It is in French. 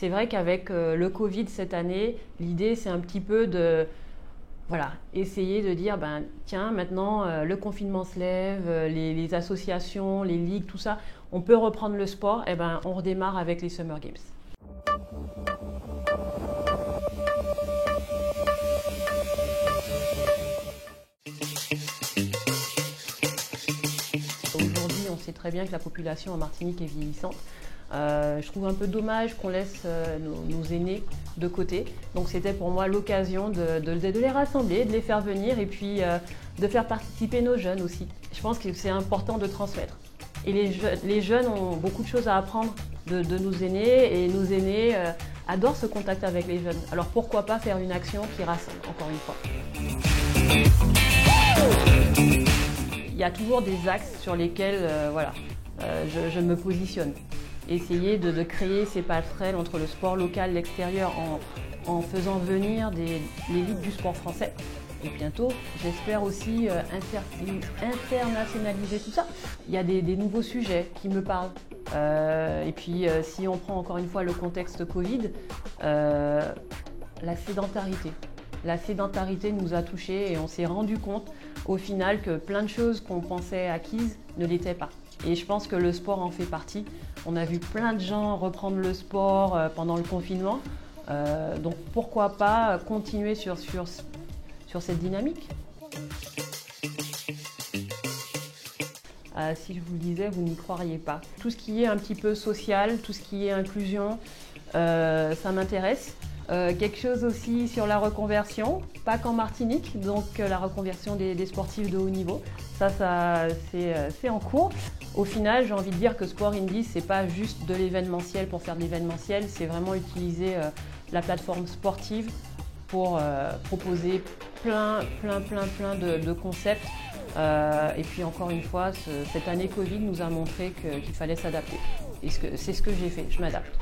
c'est vrai qu'avec le Covid cette année, l'idée c'est un petit peu de essayer de dire, tiens, maintenant le confinement se lève, les associations, les ligues, tout ça, on peut reprendre le sport, on redémarre avec les Summer Games. Aujourd'hui, on sait très bien que la population en Martinique est vieillissante. Je trouve un peu dommage qu'on laisse nos aînés de côté. Donc c'était pour moi l'occasion de les rassembler, de les faire venir et puis de faire participer nos jeunes aussi. Je pense que c'est important de transmettre. Et les jeunes ont beaucoup de choses à apprendre de nos aînés et nos aînés adorent ce contact avec les jeunes. Alors pourquoi pas faire une action qui rassemble, encore une fois. Il y a toujours des axes sur lesquels je me positionne. Essayer de créer ces passerelles entre le sport local et l'extérieur en faisant venir les ligues du sport français. Et bientôt, j'espère aussi internationaliser tout ça. Il y a des nouveaux sujets qui me parlent. Et puis, si on prend encore une fois le contexte Covid, la sédentarité. La sédentarité nous a touchés et on s'est rendu compte au final que plein de choses qu'on pensait acquises ne l'étaient pas. Et je pense que le sport en fait partie. On a vu plein de gens reprendre le sport pendant le confinement. Donc pourquoi pas continuer sur cette dynamique. Si je vous le disais, vous n'y croiriez pas. Tout ce qui est un petit peu social, tout ce qui est inclusion, ça m'intéresse. Quelque chose aussi sur la reconversion, pas qu'en Martinique, donc la reconversion des sportifs de haut niveau. Ça c'est en cours. Au final, j'ai envie de dire que Sport Indie, c'est pas juste de l'événementiel pour faire de l'événementiel, c'est vraiment utiliser la plateforme sportive pour proposer plein de concepts. Et puis encore une fois, cette année Covid nous a montré qu'il fallait s'adapter. Et c'est ce que j'ai fait, je m'adapte.